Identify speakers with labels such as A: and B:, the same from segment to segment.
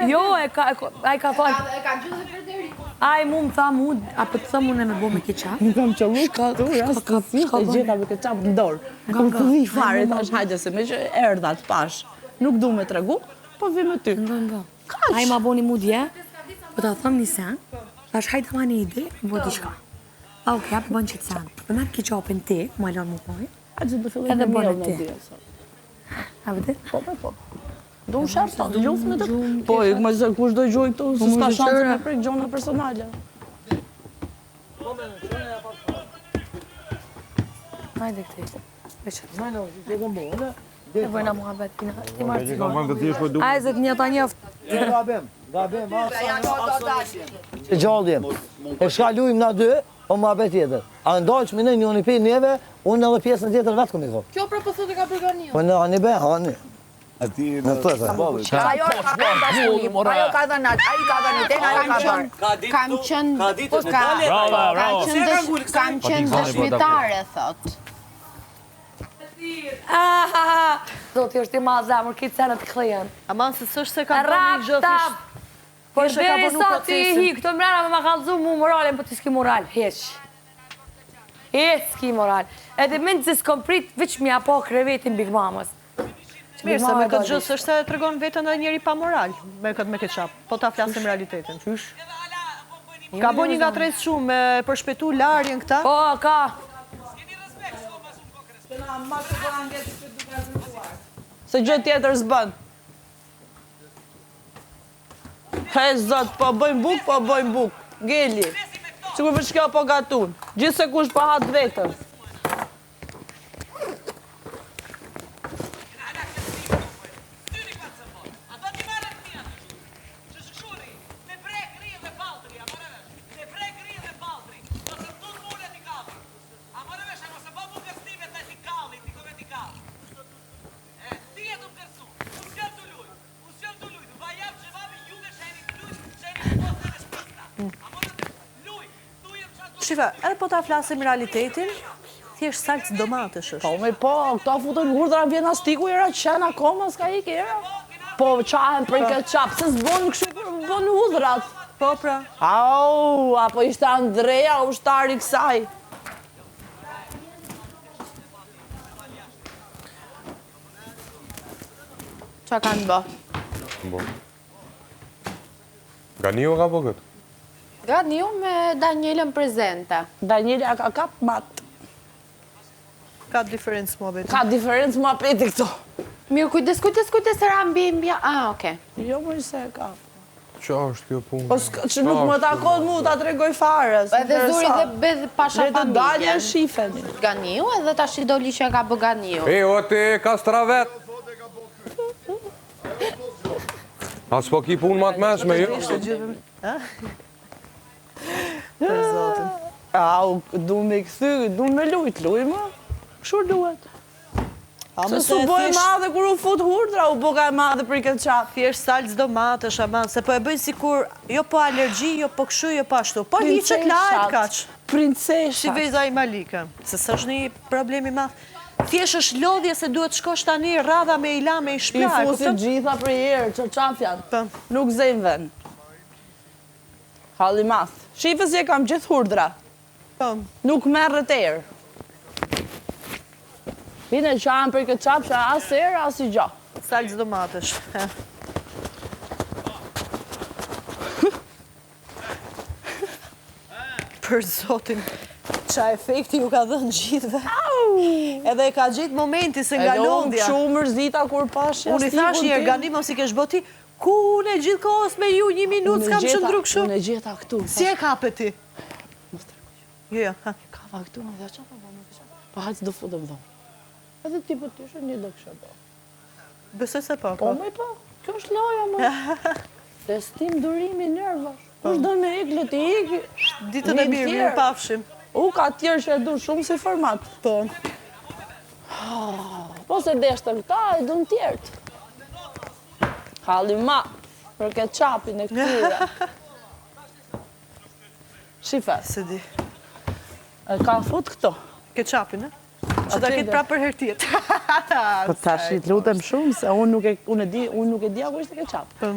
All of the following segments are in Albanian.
A: Jo, ai ka thonë.
B: E ka gjithë Frederiku.
A: Ai mu më tha mu, apo të thëmë unë me bo me keqap.
C: Nuk kam qëllu këtu rastësi të gjitha me keqap në dorë. Kam këdhi fare, tash hajde se me që erdhat pash. Nuk du me tregu, po vi me ty.
A: Ai ma boni mu dje, po ta thëmë një sen, tash hajde ma një ide, më bo t'i shka. A oke, apë bënë që të sen. Për me keqapin ti, ma lanë mu pojë.
C: Hajde do fillim
A: Edhe
C: me
A: bënë
C: mirë në
A: ti.
C: dia.
A: A vëtë?
C: Po. Do më shërë sa, gjufë në të... Po, më zë kush do gjuj këtu, se s'ka shansë me prek gjona personale.
A: Hajde këte. Veqë.
C: E
A: bëjna muhabet, ti marë të
D: gabim.
A: A e zë të një ta njëftë.
D: Gabim,
E: Që gjallë jem. E shka lujmë na dy, o më abet tjetër. A ndojqë me në një pi njeve, unë edhe pjesën tjetër vetë këmi ko.
B: Kjo pra po thotë ka përganiu.
E: Po në ani be, ani.
D: Ati
E: Në të të.
B: Ajo ka dhënë, ai ka dhënë ten, ajo ka dhënë. Kam qenë dëshmitare, thot.
A: Zoti është i ma zemër, kitë senë të këllien.
F: Aman se s'është se ka bëni gjë
A: Rapta! Por beri sa ti hi, këtë mrena me ma kalëzu mu moralin, po ti s'ki moral, heq. Heq s'ki moral. Edhe mendë se s'kom prit, veç mi apo krevetin Big Mamës.
F: Mirë, se me këtë gjë s'është e tregon vetën edhe njeri pa moral, me këtë me keqap, po ta flasim realitetin. Ka bo një nga tres shumë me përshpetu larjen këta.
A: Po, ka.
C: Se gjë tjetër s'bën. He, zot, po bëjmë buk. Geli. Sikur për shkjo po gatun. Gjithë se kush pa hatë vetër.
F: Shifa, edhe po ta flasim realitetin, thjesht salcë domatesh është.
C: Po, këta futën hurdra vjen astiku era qenë akoma, s'ka ik era. Po, qahen për këtë qapë, se s'bon kështu për bon hudrat.
F: Po, pra.
C: Au, apo ishte Andreja, ushtari kësaj.
B: Qa kanë bë?
D: Ganiu ka po këtë?
B: Ganiu me Danielën prezente.
C: Daniela ka kap matë.
F: Ka diferencë mua betë.
C: Ka diferencë mua peti këto.
B: Mirë, kujdes se rambi mbja. Oke.
C: Jo, më se ka.
D: Qa është kjo punë?
C: Po, që nuk më takon mu ta tregoj fare.
B: Edhe zuri dhe bedh pasha
C: familjen. Le të dalje
B: familjen.
C: shifeni.
B: Ganiu edhe tash i doli që ka bë Ganiu.
D: E, o ti ka stravet. As po ki punë matë meshme, jo?
F: Për zotin.
C: Au, du me këthy, du me lujmë. Shur duhet. Se su boj madhe kur u fut hurdra, u boka e madhe për i këtë qapë.
F: Thjesht salcë domatesh, aman, se po e bëjnë sikur, jo po alergji, jo po këshu, jo po ashtu. Po liqet lajt kaq.
C: Princeshat.
F: Si veza i Malika. Se s'është një problemi madh. Thjesht është lodhje se duhet shkosh tani radha me ila me i shpjar.
C: I fusit gjitha për jerë, që qafjan. Nuk zejnë ven. Halli math. Shifës je kam gjithë hurdra. Nuk merë të erë. Bine qanë për këtë qapë që asë erë, asë i gjo.
F: Salcë domatesh. Për zotin, qa efekti ju ka dhënë gjithve. Edhe e ka gjithë momenti se nga londja.
C: Edhe unë mërzita kur pashë.
F: Unë i thash një erganim, ose i kesh boti, ku unë e gjithë kohës me ju, 1 minutë s'kam qëndru këshu.
C: Unë e gjitha këtu.
F: Si e kape ti? Jo.
C: Kava këtu, në dhe qa pa pa hajtë do futëm dhomë. Edhe ti për ty shë një do kështë do.
F: Besoj se po.
C: Po, me po. Kjo është loja, më. Testim, durimi, nervash. Kush do me ikë, le ti ikë.
F: Ditën e mirë pafshim.
C: U, ka tjerë që e du shumë si format.
F: Po.
C: Po se deshtë këta, e du në tjertë. Halli ma, për këtë qapin e këtyre. Shife.
F: Se di.
C: Kanë fut këto.
F: Këtë qapin, e? Që ta këtë pra për her tjetë.
C: Po tash i lutem shumë, se unë nuk e di ako ishte këtë qapë.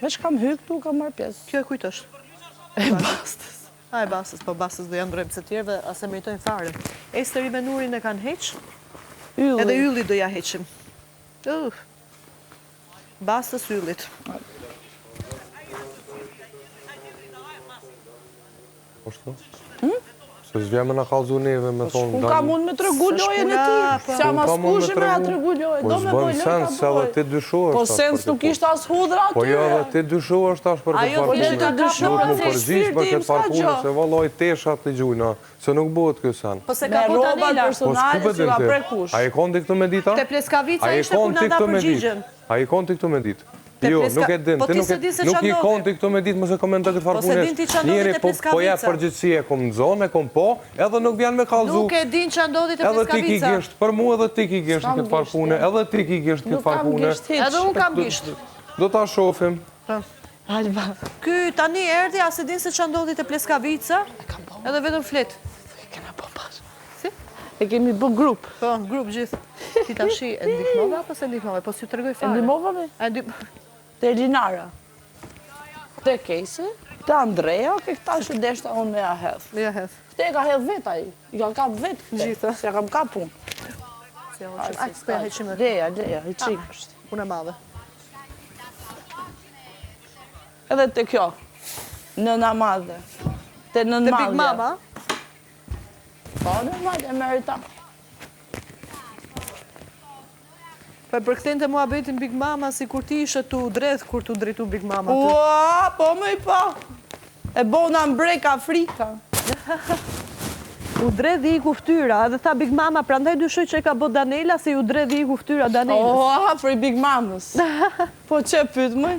C: Veç kam hyrë këtu, kam marrë pjesë.
F: Kjo e kujt është?
C: E bastës.
F: A e Bastës, po Bastës do janë ndrojmë se tjerëve, ase meritojnë fare. Esteri me Nurin e kanë heq, edhe Ylli do ja heqim. Bastës Yllit.
D: Po shtu? Se s'vjem me në kalzu neve me thonë...
C: Unë kam unë me të regu lojën e ti. Se jam askushë me atë regu lojën.
D: Po s'bën sens se edhe ti dyshu është.
C: Po sens nuk ishte as hudra atyre.
D: Po jo edhe ti dyshu është tash për këtë parkune.
C: Ajo ti dyshu
D: Nuk më
C: është
D: përgjish për këtë parkune, se valloj teshat të gjujna, se nuk bëhet kjo sen.
F: Po se
C: Me
F: ka po
C: robat
F: Danila.
D: Po s'ku
C: personale
D: pëtë
C: që ka
D: në
C: prekush.
D: A i konë ti këtu me dita?
F: Te Pleskavica
D: A i
F: ishte ku
D: konë ti
F: na
D: këtu me
F: përgjigjen.
D: dit? A i konë ti këtu me dit?
F: Te
D: Jo,
F: Pleska-
D: nuk e din.
F: Po
D: Ti
F: ti
D: nuk
F: se di se
D: nuk
F: qa
D: i
F: ndodhi.
D: konë ti këtu me dit, mëse komento këtë
F: Po se din ti qa ndodhi
D: Njeri
F: te
D: po jep
F: Pleskavica.
D: përgjithësi e kom në zonë, e kom po, edhe nuk vjen me kallzu.
F: Nuk e din që ndodhi te
D: Edhe ti ki
F: Pleskavica.
D: gisht, për mu edhe ti ki gisht në këtë parkune, edhe ti ki gisht në këtë
C: Nuk kam
D: parkune.
C: gisht hiç.
F: Edhe unë kam gisht.
D: Do ta shohim.
C: Alba.
F: Ky tani erdhi, as e din se qa ndodhi te Pleskavica, edhe vetëm flet.
C: Kena po pas.
F: Si?
C: E kemi bë grup.
F: Po, në grup gjithë. Ti tashi e ndihmove apo se ndihmove? Po si tregoj
C: E
F: fare.
C: ndihmova me? Te Elinara. Te Kejse. Te Andrea, ke këta që deshta unë me ja hedh.
F: Ja hedh.
C: Këte e ka hedh vet ai. I ka kap vet këte.
F: Gjitha.
C: Se kam kap unë.
F: Si ai s'po ja heqim.
C: Leja, i qik.
F: Unë e madhe.
C: Edhe te kjo. Nëna madhe. Te nën
F: Te
C: madhe.
F: Big Mama,
C: Po, nën madhe, e merita.
F: po e përkthente muhabetin Big Mama si kur ti ishe tu dredh kur tu drejtu Big Mama.
C: Ua, po më i po. E bona mbrek Afrika.
F: U dredhi i kuftyra, edhe tha Big Mama, prandaj dyshoj që e ka bë Danela se ju dredhi i kuftyra Danelës.
C: Oha, për i Big Mamës. Po që pyt më?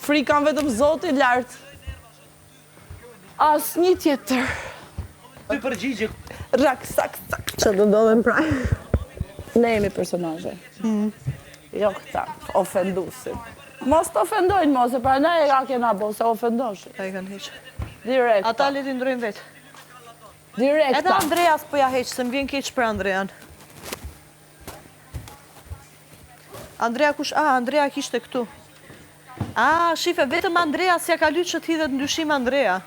C: Frikan vetëm zoti lartë. As një tjetër.
E: Ty përgjigje.
C: Rak, sak.
F: Që do ndodhen praj.
C: Ne jemi personazhe. Jo këta, ofendusin. Mos të ofendojnë mos, se pra ne e ka kena bo, se ofendoshin.
F: Ta i kanë heq.
C: Direkta.
F: Ata le ti ndrojnë vetë. Edhe
C: Direkta.
F: Andreas po ja heq, se më vjen keq për Andrean. Andrea kush? Andrea kishte këtu. Shife, vetëm Andreas ja ka lytë që t'hidhet në dyshim Andrea.